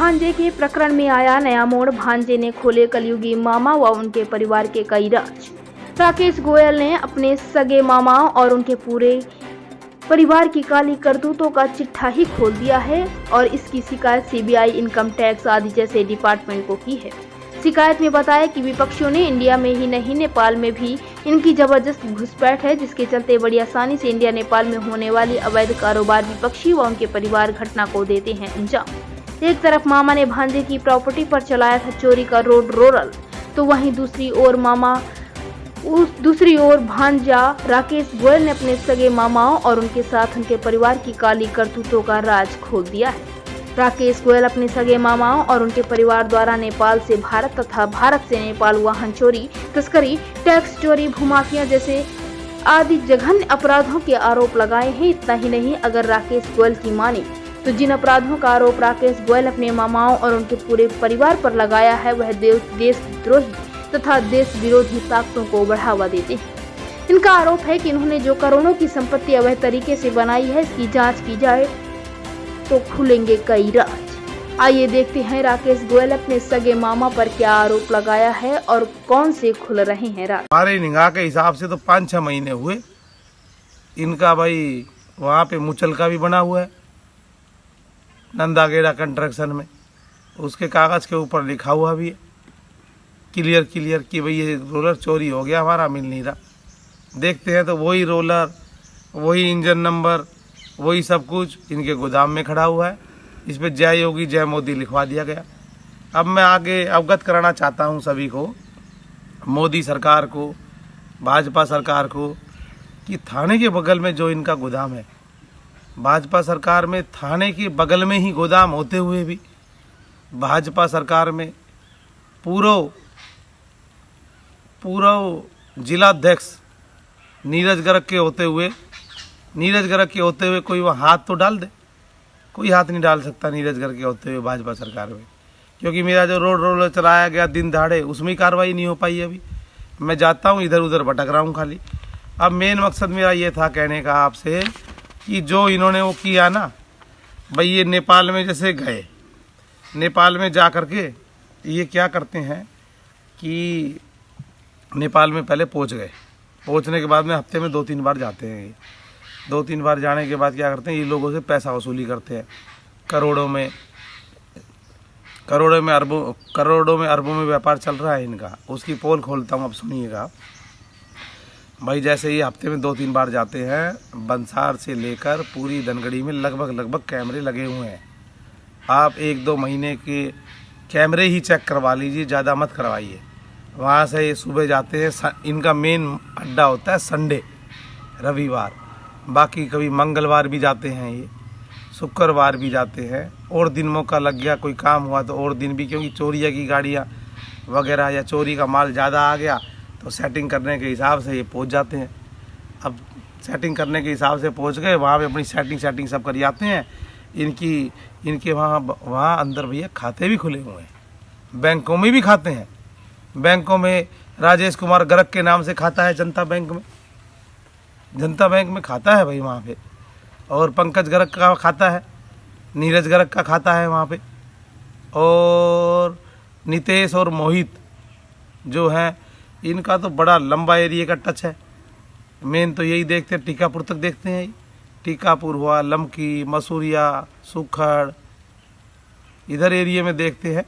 भांजे के प्रकरण में आया नया मोड़। भांजे ने खोले कलयुगी मामा व उनके परिवार के कई राज। राकेश गोयल ने अपने सगे मामा और उनके पूरे परिवार की काली करतूतों का चिट्ठा ही खोल दिया है और इसकी शिकायत सीबीआई, इनकम टैक्स आदि जैसे डिपार्टमेंट को की है। शिकायत में बताया कि विपक्षियों ने इंडिया में ही नहीं नेपाल में भी इनकी जबरदस्त घुसपैठ है, जिसके चलते बड़ी आसानी से इंडिया नेपाल में होने वाली अवैध कारोबार विपक्षी व उनके परिवार घटना को देते हैं अंजाम। एक तरफ मामा ने भांजे की प्रॉपर्टी पर चलाया था चोरी का रोड रोलर, तो वहीं दूसरी ओर भांजा राकेश गोयल ने अपने सगे मामाओं और उनके साथ उनके परिवार की काली करतूतों का राज खोल दिया है। राकेश गोयल अपने सगे मामाओं और उनके परिवार द्वारा नेपाल से भारत तथा भारत से नेपाल वाहन चोरी, तस्करी, टैक्स चोरी, भूमाफिया जैसे आदि जघन्य अपराधों के आरोप लगाए हैं। इतना ही नहीं, अगर राकेश गोयल की माने तो जिन अपराधों का आरोप राकेश गोयल अपने मामाओं और उनके पूरे परिवार पर लगाया है वह देशद्रोही तथा देश विरोधी ताकतों को बढ़ावा देते हैं। इनका आरोप है कि इन्होंने जो करोड़ों की संपत्ति अवैध तरीके से बनाई है, इसकी जांच की जाए तो खुलेंगे कई राज। आइए देखते हैं राकेश गोयल अपने सगे मामा पर क्या आरोप लगाया है और कौन से खुल रहे हैं राज। हमारे निगाह के हिसाब से तो 5-6 महीने हुए। इनका भाई वहाँ पे मुचलका भी बना हुआ है नंदागेड़ा कंस्ट्रक्शन में, उसके कागज के ऊपर लिखा हुआ भी है क्लियर कि भाई ये रोलर चोरी हो गया, हमारा मिल नहीं रहा। देखते हैं तो वही रोलर, वही इंजन नंबर, वही सब कुछ इनके गोदाम में खड़ा हुआ है। इस पर जय योगी जय मोदी लिखवा दिया गया। अब मैं आगे अवगत कराना चाहता हूँ सभी को, मोदी सरकार को, भाजपा सरकार को, कि थाने के बगल में जो इनका गोदाम है, भाजपा सरकार में थाने के बगल में ही गोदाम होते हुए भी भाजपा सरकार में पूरा जिलाध्यक्ष नीरज गर्ग के होते हुए कोई वहाँ हाथ तो डाल दे। कोई हाथ नहीं डाल सकता नीरज गर्ग के होते हुए भाजपा सरकार में, क्योंकि मेरा जो रोड रोलर चलाया गया दिन दहाड़े, उसमें कार्रवाई नहीं हो पाई। अभी मैं जाता हूँ इधर उधर भटक रहा हूँ खाली। अब मेन मकसद मेरा ये था कहने का आपसे कि जो इन्होंने वो किया ना भाई, ये नेपाल में जैसे गए, नेपाल में जा कर के ये क्या करते हैं कि नेपाल में पहले पहुंच गए, पहुंचने के बाद में हफ्ते में 2-3 बार जाते हैं। ये 2-3 बार जाने के बाद क्या करते हैं, ये लोगों से पैसा वसूली करते हैं। करोड़ों में अरबों में व्यापार चल रहा है इनका। उसकी पोल खोलता हूँ, अब सुनिएगा भाई। जैसे ये हफ्ते में 2-3 बार जाते हैं, बंसार से लेकर पूरी धनगढ़ी में लगभग कैमरे लगे हुए हैं। आप 1-2 महीने के कैमरे ही चेक करवा लीजिए, ज़्यादा मत करवाइए। वहाँ से ये सुबह जाते हैं, इनका मेन अड्डा होता है संडे, रविवार। बाकी कभी मंगलवार भी जाते हैं, ये शुक्रवार भी जाते हैं, और दिन मौका लग गया, कोई काम हुआ तो और दिन भी, क्योंकि चोरिया की गाड़ियाँ वगैरह या चोरी का माल ज़्यादा आ गया तो सेटिंग करने के हिसाब से ये पहुँच जाते हैं। अब सेटिंग करने के हिसाब से पहुँच गए, वहाँ पे अपनी सेटिंग सब कर जाते हैं। इनके वहाँ अंदर भैया खाते भी खुले हुए हैं, बैंकों में भी खाते हैं। बैंकों में राजेश कुमार गर्ग के नाम से खाता है, जनता बैंक में खाता है भाई वहाँ पे, और पंकज गर्ग का खाता है, नीरज गर्ग का खाता है वहाँ पे, और नितेश और मोहित जो हैं, इनका तो बड़ा लंबा एरिया का टच है। मेन तो यही देखते हैं, टीकापुर तक देखते हैं। टीकापुर हुआ, लमकी, मसूरिया, सुखड़, इधर एरिया में देखते हैं।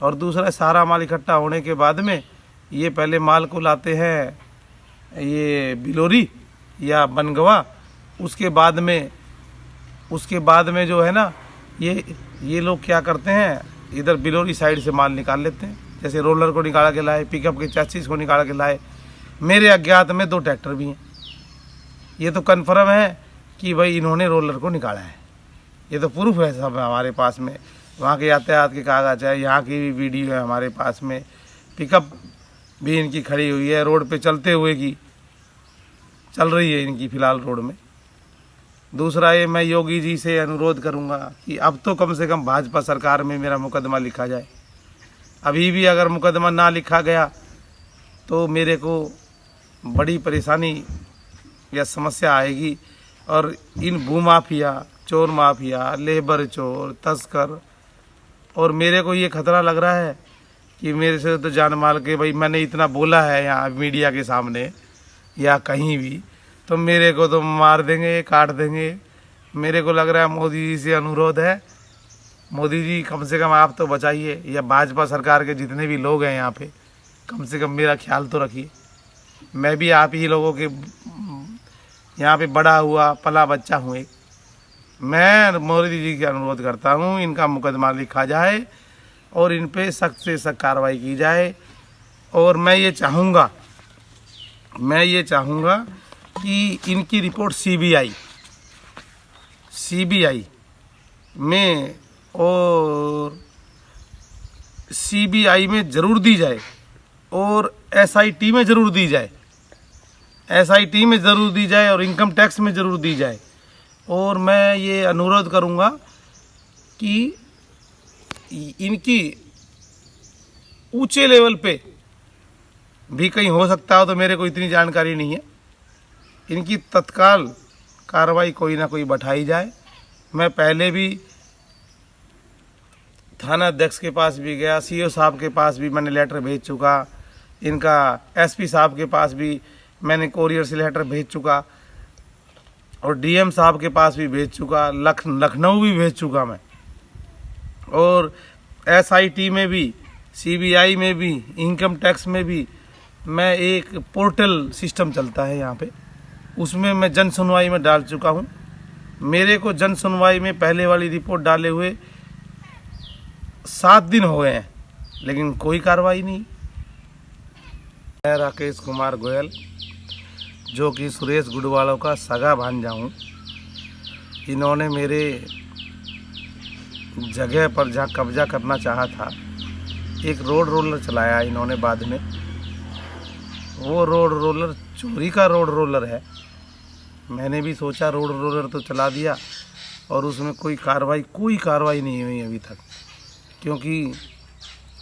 और दूसरा, सारा माल इकट्ठा होने के बाद में ये पहले माल को लाते हैं ये बिलोरी या बनगवा, उसके बाद में जो है ना, ये लोग क्या करते हैं, इधर बिलोरी साइड से माल निकाल लेते हैं। जैसे रोलर को निकाल के लाए, पिकअप के चैसिस को निकाल के लाए। मेरे अज्ञात में 2 ट्रैक्टर भी हैं। ये तो कन्फर्म है कि भाई इन्होंने रोलर को निकाला है, ये तो प्रूफ है सब हमारे पास में। वहाँ के यातायात के कागज है, यहाँ की भी वीडियो है हमारे पास में। पिकअप भी इनकी खड़ी हुई है, रोड पे चलते हुए की चल रही है इनकी फ़िलहाल रोड में। दूसरा, ये मैं योगी जी से अनुरोध करूँगा कि अब तो कम से कम भाजपा सरकार में मेरा मुकदमा लिखा जाए। अभी भी अगर मुकदमा ना लिखा गया तो मेरे को बड़ी परेशानी या समस्या आएगी। और इन भूमाफिया, चोर माफिया, लेबर चोर, तस्कर और मेरे को ये खतरा लग रहा है कि मेरे से तो जान माल के भाई मैंने इतना बोला है यहाँ मीडिया के सामने या कहीं भी, तो मेरे को तो मार देंगे, काट देंगे। मेरे को लग रहा है मोदी जी से अनुरोध है, मोदी जी कम से कम आप तो बचाइए, या भाजपा सरकार के जितने भी लोग हैं यहाँ पे कम से कम मेरा ख्याल तो रखिए। मैं भी आप ही लोगों के यहाँ पे बड़ा हुआ पला बच्चा हूँ एक। मैं मोदी जी से अनुरोध करता हूँ इनका मुकदमा लिखा जाए और इन पे सख्त से सख्त कार्रवाई की जाए। और मैं ये चाहूँगा कि इनकी रिपोर्ट सीबीआई में और सीबीआई में ज़रूर दी जाए और एसआईटी में ज़रूर दी जाए, एसआईटी में ज़रूर दी जाए और इनकम टैक्स में ज़रूर दी जाए। और मैं ये अनुरोध करूँगा कि इनकी ऊंचे लेवल पे भी कहीं हो सकता हो, तो मेरे को इतनी जानकारी नहीं है, इनकी तत्काल कार्रवाई कोई ना कोई बैठाई जाए। मैं पहले भी थाना अध्यक्ष के पास भी गया, सीओ साहब के पास भी मैंने लेटर भेज चुका, इनका एसपी साहब के पास भी मैंने कोरियर से लेटर भेज चुका और डीएम साहब के पास भी भेज चुका, लखनऊ भी भेज चुका मैं। और एसआईटी में भी, सीबीआई में भी, इनकम टैक्स में भी मैं एक पोर्टल सिस्टम चलता है यहाँ पे, उसमें मैं जन सुनवाई में डाल चुका हूँ। मेरे को जन सुनवाई में पहले वाली रिपोर्ट डाले हुए 7 दिन हो गए हैं, लेकिन कोई कार्रवाई नहीं। मैं राकेश कुमार गोयल, जो कि सुरेश गुडवालों का सगा भांजा हूँ, इन्होंने मेरे जगह पर जहाँ कब्जा करना चाहा था एक रोड रोलर चलाया इन्होंने बाद में। वो रोड रोलर चोरी का रोड रोलर है। मैंने भी सोचा रोड रोलर तो चला दिया और उसमें कोई कार्रवाई नहीं हुई अभी तक, क्योंकि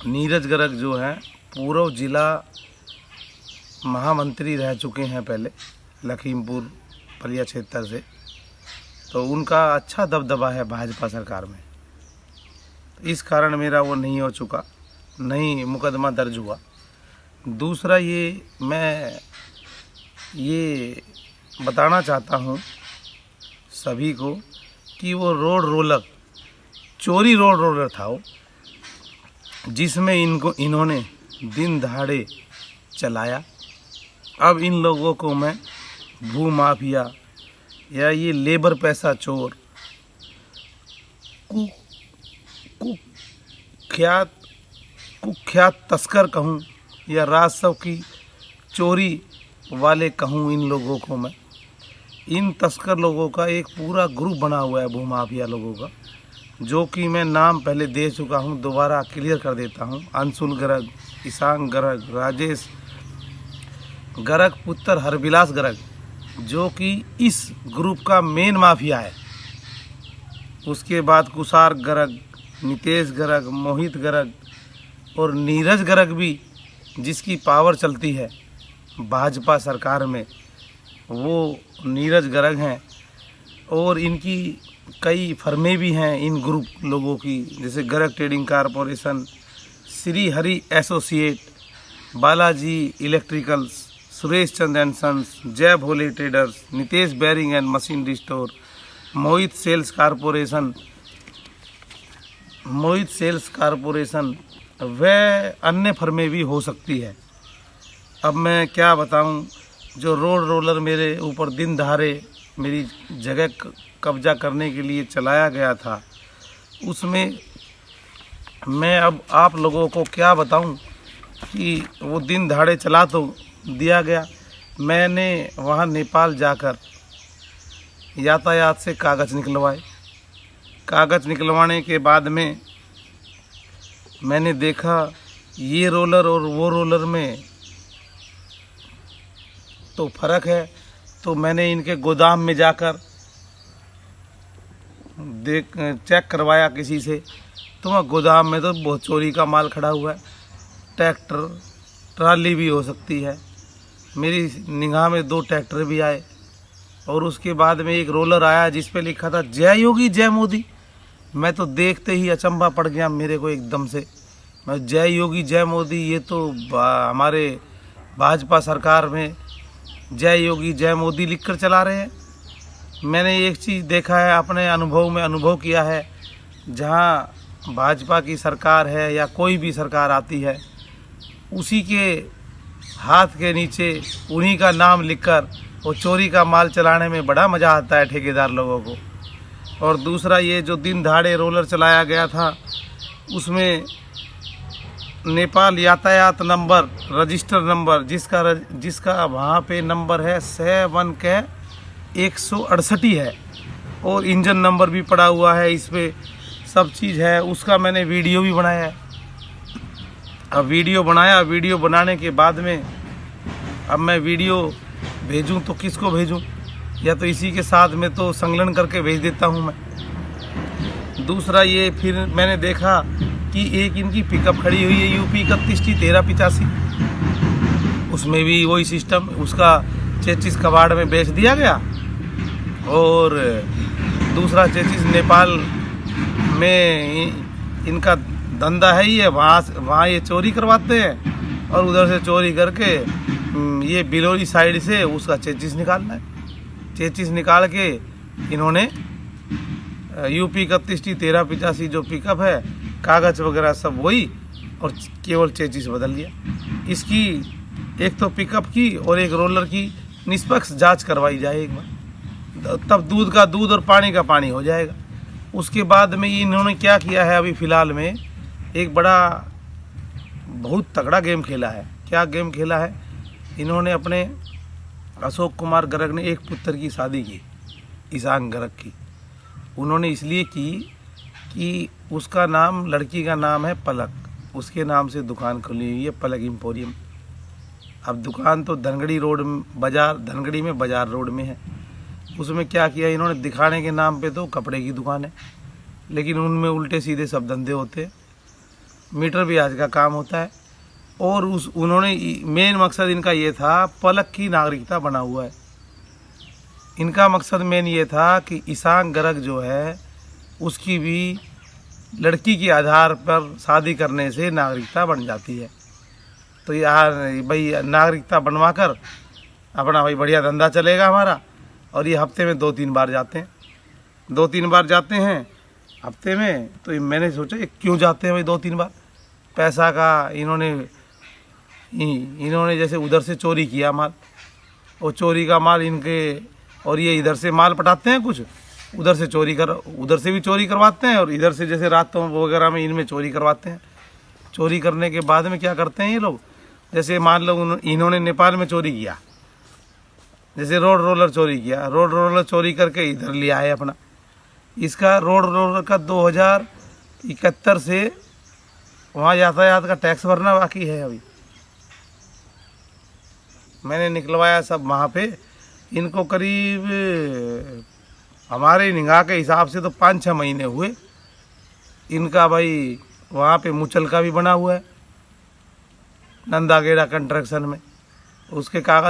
नीरज गर्ग जो हैं पूर्व जिला महामंत्री रह चुके हैं पहले लखीमपुर पलिया क्षेत्र से, तो उनका अच्छा दबदबा है भाजपा सरकार में। इस कारण मेरा वो नहीं हो चुका, नहीं मुकदमा दर्ज हुआ। दूसरा मैं ये बताना चाहता हूँ सभी को कि वो रोड रोलर चोरी रोड रोलर था वो, जिसमें इन्होंने दिन दहाड़े चलाया। अब इन लोगों को मैं भू माफिया या ये लेबर पैसा चोर, कुख्यात तस्कर कहूँ या राजस्व की चोरी वाले कहूँ, इन लोगों को मैं, इन तस्कर लोगों का एक पूरा ग्रुप बना हुआ है भूमाफिया लोगों का, जो कि मैं नाम पहले दे चुका हूँ, दोबारा क्लियर कर देता हूँ। अंशुल गर्ग, ईशान गर्ग, राजेश गर्ग पुत्र हरविलास गर्ग, जो कि इस ग्रुप का मेन माफिया है। उसके बाद कुसार गर्ग, नितेश गर्ग, मोहित गर्ग और नीरज गर्ग भी, जिसकी पावर चलती है भाजपा सरकार में, वो नीरज गर्ग हैं। और इनकी कई फर्में भी हैं इन ग्रुप लोगों की, जैसे Garg trading corporation, Shri Hari associate, Balaji electricals, Suresh Chandra and sons, Jai Bhole traders, Nitesh bearing and machinery store, Mohit sales corporation व अन्य फर्में भी हो सकती है। अब मैं क्या बताऊं, जो रोड रोलर मेरे ऊपर दिन दहाड़े मेरी जगह कब्जा करने के लिए चलाया गया था, उसमें मैं अब आप लोगों को क्या बताऊं कि वो दिन दहाड़े चला तो दिया गया। मैंने वहाँ नेपाल जाकर यातायात से कागज़ निकलवाए। कागज़ निकलवाने के बाद में मैंने देखा ये रोलर और वो रोलर में तो फ़र्क है, तो मैंने इनके गोदाम में जाकर चेक करवाया किसी से, तो वहाँ गोदाम में तो बहुत चोरी का माल खड़ा हुआ है। ट्रैक्टर ट्राली भी हो सकती है। मेरी निगाह में 2 ट्रैक्टर भी आए और उसके बाद में एक रोलर आया जिस पे लिखा था जय योगी जय मोदी। मैं तो देखते ही अचंभा पड़ गया मेरे को एकदम से। मैं जय योगी जय मोदी, ये तो हमारे भाजपा सरकार में जय योगी जय मोदी लिखकर चला रहे हैं। मैंने एक चीज़ देखा है, अपने अनुभव में अनुभव किया है, जहाँ भाजपा की सरकार है या कोई भी सरकार आती है, उसी के हाथ के नीचे उन्हीं का नाम लिखकर वो चोरी का माल चलाने में बड़ा मज़ा आता है ठेकेदार लोगों को। और दूसरा, ये जो दिन दहाड़े रोलर चलाया गया था, उसमेमें नेपाल यातायात नंबर रजिस्टर नंबर जिसका वहाँ पे नंबर है 7 के 168 है, और इंजन नंबर भी पड़ा हुआ है, इस पर सब चीज़ है। उसका मैंने वीडियो भी बनाया है। अब वीडियो बनाने के बाद में अब मैं वीडियो भेजूं तो किसको भेजूं, या तो इसी के साथ में तो संलग्न करके भेज देता हूं मैं। दूसरा, ये फिर मैंने देखा कि एक इनकी पिकअप खड़ी हुई है यूपी 31T1385, उसमें भी वही सिस्टम, उसका चेचिस कबाड़ में बेच दिया गया। और दूसरा, चेचिस नेपाल में इनका धंधा है ही है, वहाँ ये चोरी करवाते हैं, और उधर से चोरी करके ये बिलोरी साइड से उसका चेचिस निकालना है। चेचिस निकाल के इन्होंने यूपी 31T1385 जो पिकअप है, कागज़ वगैरह सब वही, और केवल चेचिस बदल लिया। इसकी एक तो पिकअप की और एक रोलर की निष्पक्ष जांच करवाई जाए एक बार, तब दूध का दूध और पानी का पानी हो जाएगा। उसके बाद में इन्होंने क्या किया है, अभी फ़िलहाल में एक बड़ा बहुत तगड़ा गेम खेला है। क्या गेम खेला है, इन्होंने अपने अशोक कुमार गर्ग ने एक पुत्र की शादी की, ईशान गर्ग की। उन्होंने इसलिए की कि उसका नाम, लड़की का नाम है पलक, उसके नाम से दुकान खुली हुई है पलक एम्पोरियम। अब दुकान तो धनगड़ी में बाजार रोड में है। उसमें क्या किया इन्होंने, दिखाने के नाम पे तो कपड़े की दुकान है, लेकिन उनमें उल्टे सीधे सब धंधे होते हैं, मीटर ब्याज का काम होता है। और उन्होंने मेन मकसद इनका ये था, पलक की नागरिकता बना हुआ है, इनका मकसद मेन ये था कि ईशान गर्ग जो है उसकी भी लड़की के आधार पर शादी करने से नागरिकता बन जाती है। तो यार भाई नागरिकता बनवा कर अपना भाई बढ़िया धंधा चलेगा हमारा। और ये हफ्ते में 2-3 बार जाते हैं, 2-3 बार जाते हैं हफ्ते में। तो मैंने सोचा ये क्यों जाते हैं भाई 2-3 बार, पैसा का इन्होंने जैसे उधर से चोरी किया माल, और चोरी का माल इनके, और ये इधर से माल पटाते हैं कुछ, उधर से भी चोरी करवाते हैं, और इधर से जैसे रातों वगैरह में इनमें चोरी करवाते हैं। चोरी करने के बाद में क्या करते हैं ये लोग, जैसे मान लो इन्होंने नेपाल में चोरी किया, जैसे रोड रोलर चोरी किया, रोड रोलर चोरी करके इधर ले आए अपना। इसका रोड रोलर का 2071 से वहाँ यातायात का टैक्स भरना बाकी है। अभी मैंने निकलवाया सब वहाँ पे। इनको करीब हमारे निगाह के हिसाब से तो 5-6 महीने हुए। इनका भाई वहाँ पे मुचल का भी बना हुआ है, नंदागेड़ा कंस्ट्रक्शन में, उसके कागज़